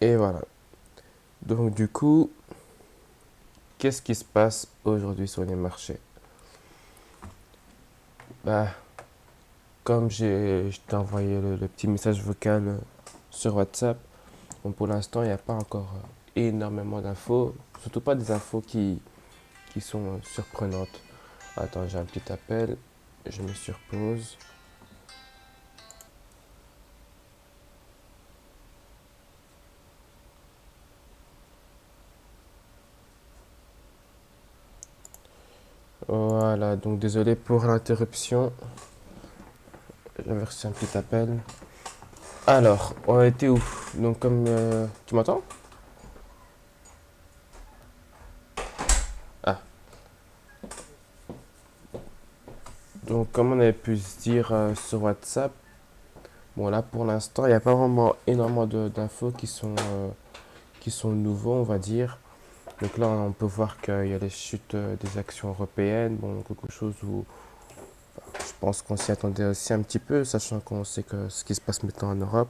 Et voilà. Donc du coup, qu'est-ce qui se passe aujourd'hui sur les marchés? Bah, comme je t'ai envoyé le petit message vocal sur WhatsApp, bon, pour l'instant, il n'y a pas encore énormément d'infos, surtout pas des infos qui sont surprenantes. Attends, j'ai un petit appel, je me surpose. Voilà, donc désolé pour l'interruption, j'avais reçu un petit appel. Alors, on était où? Donc comme... tu m'entends? Ah, donc comme on avait pu se dire sur WhatsApp, bon là pour l'instant, il n'y a pas vraiment énormément d'infos qui sont nouveaux, on va dire. Donc là, on peut voir qu'il y a les chutes des actions européennes, bon, quelque chose où je pense qu'on s'y attendait aussi un petit peu, sachant qu'on sait que ce qui se passe maintenant en Europe.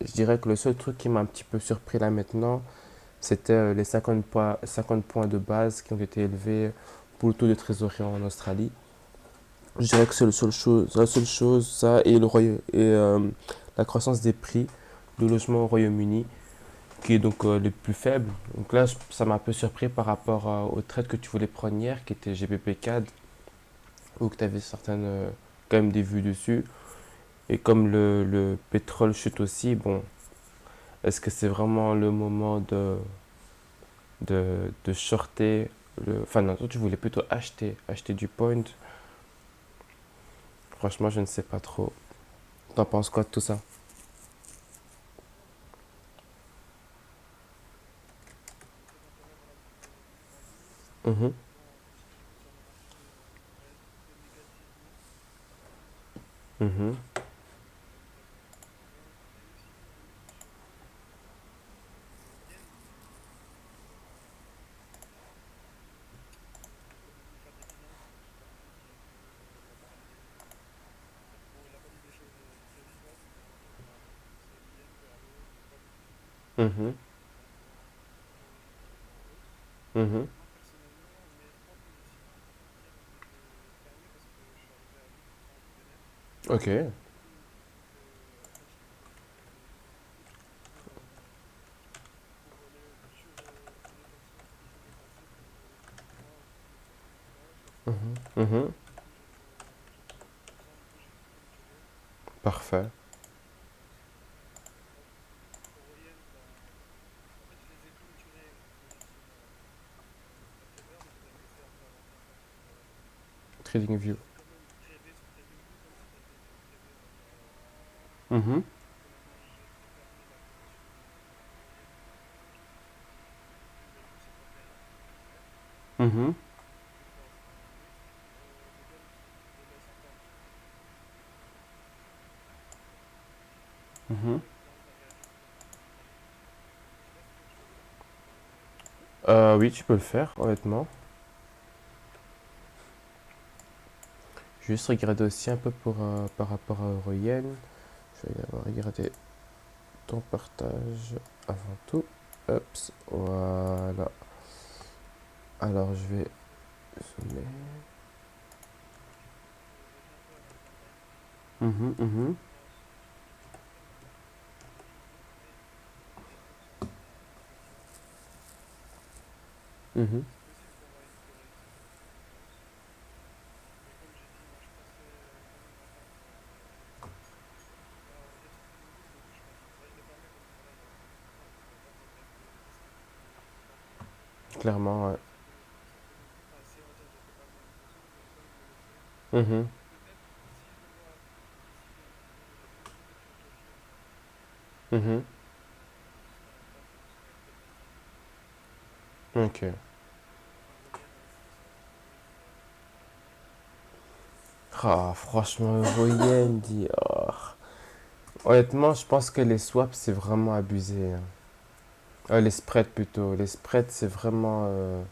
Je dirais que le seul truc qui m'a un petit peu surpris là maintenant, c'était les 50 points de base qui ont été élevés pour le taux de trésorerie en Australie. Je dirais que c'est la seule chose, ça, et, la croissance des prix de logement au Royaume-Uni, qui est donc le plus faible. Donc là, ça m'a un peu surpris par rapport au trade que tu voulais prendre hier, qui était GBP CAD, ou que tu avais certaines, quand même des vues dessus. Et comme le pétrole chute aussi, bon, est-ce que c'est vraiment le moment de shorter enfin non, toi tu voulais plutôt acheter du point. Franchement, je ne sais pas trop. T'en penses quoi de tout ça? Mhm, mhm, mhm, mhm. Ok. Mhm, mhm. Parfait. Trading View. Mhm, mhm, mhm. Oui, tu peux le faire, honnêtement. Juste regarder aussi un peu par rapport à Euroyen. Je vais d'abord regarder ton partage avant tout. Hop, voilà. Alors je vais zoomer. Mhm, mhm, mhm. Clairement, ouais. Mhm, mhm. Ok. Ah, franchement, Euroyen dit. Oh. Honnêtement, je pense que les swaps, c'est vraiment abusé, hein. Les spreads plutôt. Les spreads, c'est vraiment.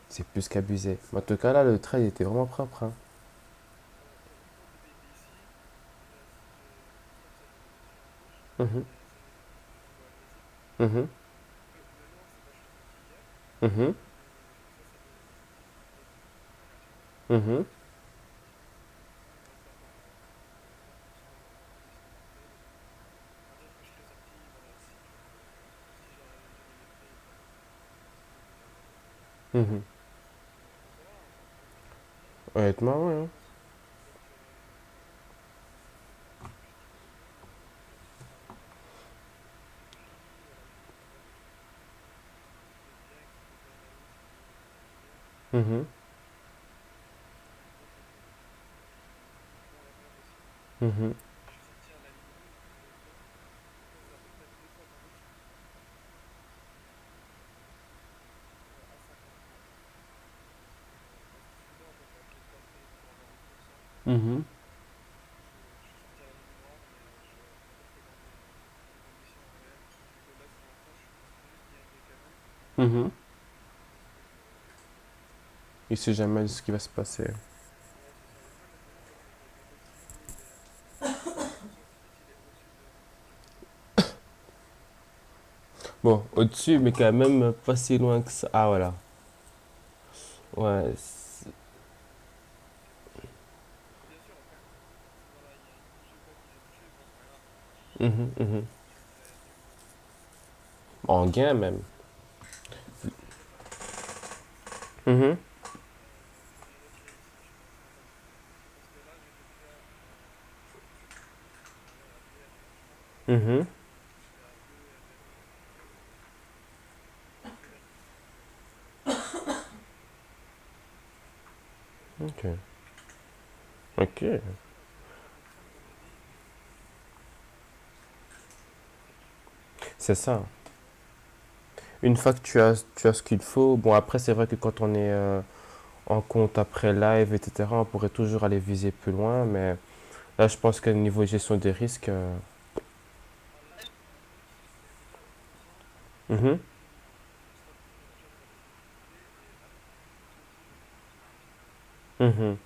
C'est plus qu'abusé. Mais en tout cas, là, le trade était vraiment propre, hein. Mhm. Mhm. Mhm. Mhm. Mhm. Honnêtement, ouais, hein. Mhm. Mhm. Mhm. Mhm. Il sait jamais ce qui va se passer. Bon, au-dessus, mais quand même pas si loin que ça. Ah, voilà. Ouais. Mhm. Mhm. En gain, même. Mhm. Mhm. Ok. Ok. C'est ça. Une fois que tu as ce qu'il faut, bon, après, c'est vrai que quand on est en compte après live, etc., on pourrait toujours aller viser plus loin, mais là, je pense que niveau gestion des risques. Mhm. Mhm.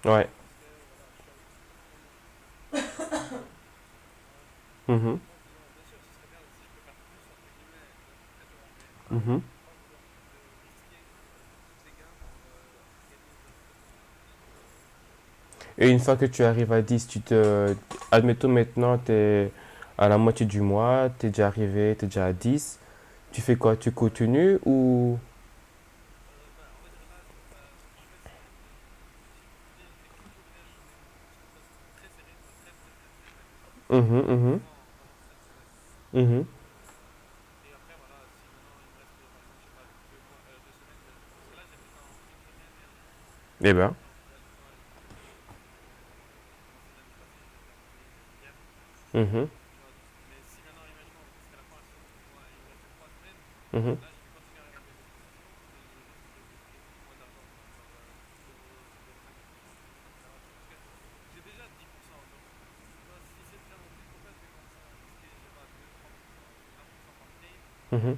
Ouais. Mhm. Mhm. Et une fois que tu arrives à 10, admettons maintenant, tu es à la moitié du mois, tu es déjà arrivé, tu es déjà à 10. Tu fais quoi? Tu continues ou... Mhm. Mhm. Mhm. Eh ben. Mhm. Mhm. Mhm.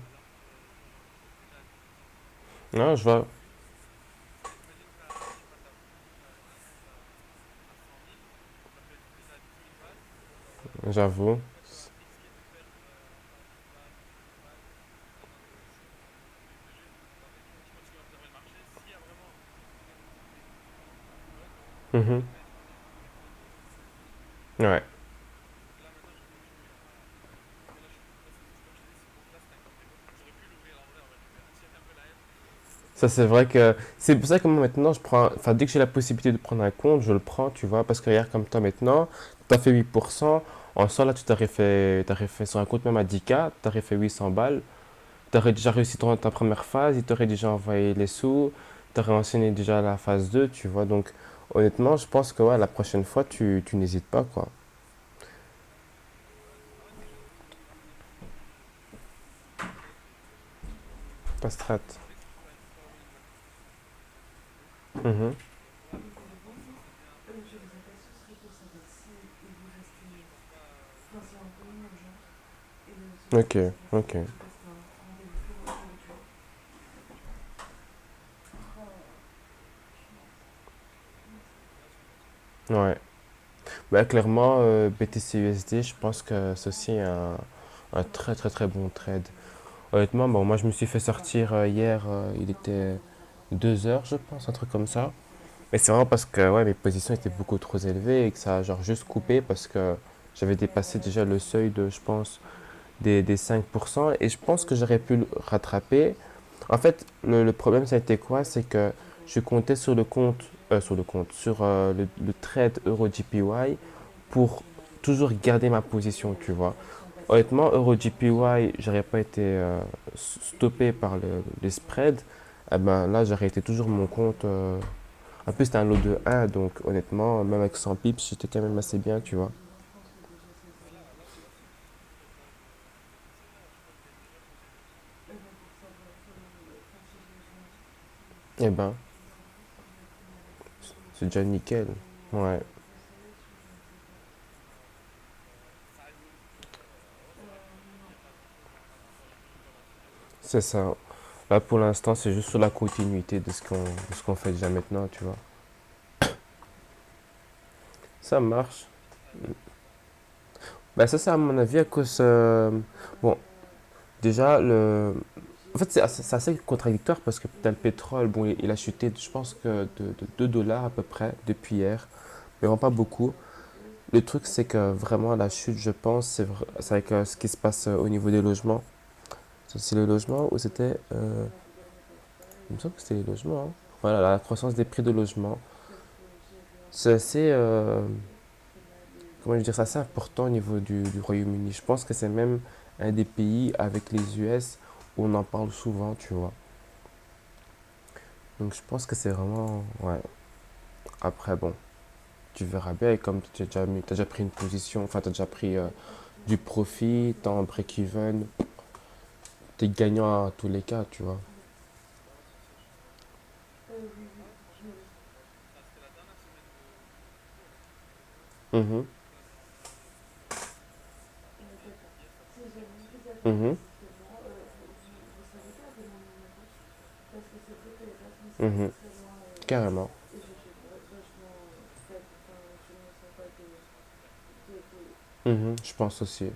Non, je vois. J'avoue. Mhm. Ouais. Ça, c'est vrai que c'est pour ça que moi maintenant, je prends, enfin, dès que j'ai la possibilité de prendre un compte, je le prends, tu vois, parce que regarde comme toi maintenant, tu as fait 8%, en soi, là, tu t'aurais fait sur un compte même à 10K, tu aurais fait 800 balles, tu aurais déjà réussi ta première phase, il t'aurait déjà envoyé les sous, tu aurais enchaîné déjà la phase 2, tu vois, donc honnêtement, je pense que ouais, la prochaine fois, tu n'hésites pas, quoi. Pas strat. Mhm. Ok, ok. Ouais. Bah, clairement, BTC USD, je pense que c'est aussi Un très très très bon trade. Honnêtement, bon, moi je me suis fait sortir hier, il était 2 heures, je pense, un truc comme ça. Mais c'est vraiment parce que ouais, mes positions étaient beaucoup trop élevées et que ça a genre juste coupé parce que j'avais dépassé déjà le seuil de, je pense, des 5%. Et je pense que j'aurais pu le rattraper. En fait, le problème, ça a été quoi? C'est que je comptais sur le trade EuroGPY pour toujours garder ma position, tu vois. Honnêtement, EuroGPY, j'aurais pas été stoppé par les spreads. Eh ben, là, j'aurais été toujours mon compte. En plus, c'était un lot de 1, donc honnêtement, même avec 100 pips, j'étais quand même assez bien, tu vois. Eh ben, c'est déjà nickel. Ouais, c'est ça. Là, pour l'instant, c'est juste sur la continuité de ce qu'on fait déjà maintenant, tu vois. Ça marche. Bah, ça, c'est à mon avis à cause. Bon, déjà, en fait, c'est assez contradictoire parce que t'as le pétrole, bon, il a chuté, je pense que de 2 dollars à peu près depuis hier, mais vraiment pas beaucoup. Le truc, c'est que vraiment la chute, je pense, c'est avec ce qui se passe au niveau des logements. C'est les logements ou c'était. Il me semble que c'était les logements, hein. Voilà, la croissance des prix de logement. C'est assez. Comment je veux dire, c'est assez important au niveau du Royaume-Uni. Je pense que c'est même un des pays avec les US où on en parle souvent, tu vois. Donc je pense que c'est vraiment. Ouais. Après, bon, tu verras bien. Et comme t'as déjà pris une position, enfin, tu as déjà pris du profit, t'es en break-even, t'es gagnant à tous les cas, tu vois. Mhm, mhm, mhm. Carrément. Mhm, je pense aussi.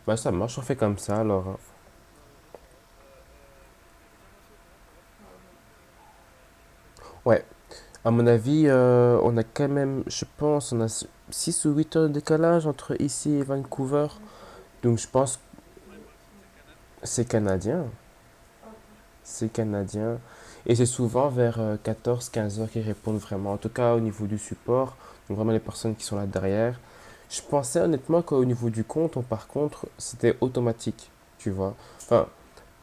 Bah ça marche, on fait comme ça alors, hein. Ouais, à mon avis, on a quand même, je pense, on a 6 ou 8 heures de décalage entre ici et Vancouver. Donc je pense que c'est canadien. C'est canadien. Et c'est souvent vers 14-15 heures qu'ils répondent vraiment. En tout cas, au niveau du support, donc vraiment les personnes qui sont là derrière. Je pensais honnêtement qu'au niveau du compte, par contre, c'était automatique, tu vois. Enfin,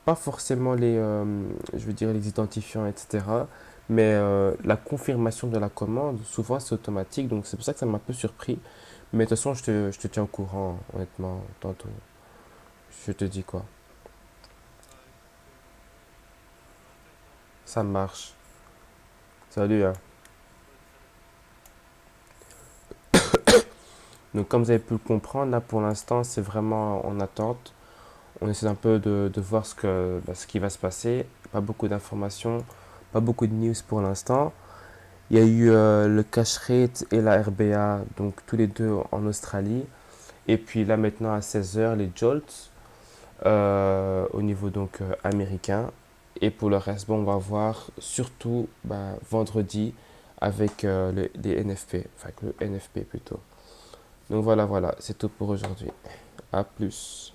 pas forcément je veux dire, les identifiants, etc. Mais la confirmation de la commande, souvent c'est automatique, donc c'est pour ça que ça m'a un peu surpris. Mais de toute façon, je te tiens au courant, honnêtement, tantôt. Je te dis quoi. Ça marche. Salut, hein. Donc comme vous avez pu le comprendre, là pour l'instant, c'est vraiment en attente. On essaie un peu de voir ce qui va se passer. Pas beaucoup d'informations, pas beaucoup de news pour l'instant. Il y a eu le cash rate et la RBA, donc tous les deux en Australie. Et puis là maintenant à 16 heures les jolts au niveau donc américain. Et pour le reste, bon, on va voir surtout bah, vendredi avec les NFP, enfin avec le NFP plutôt. Donc voilà, voilà, c'est tout pour aujourd'hui. À plus.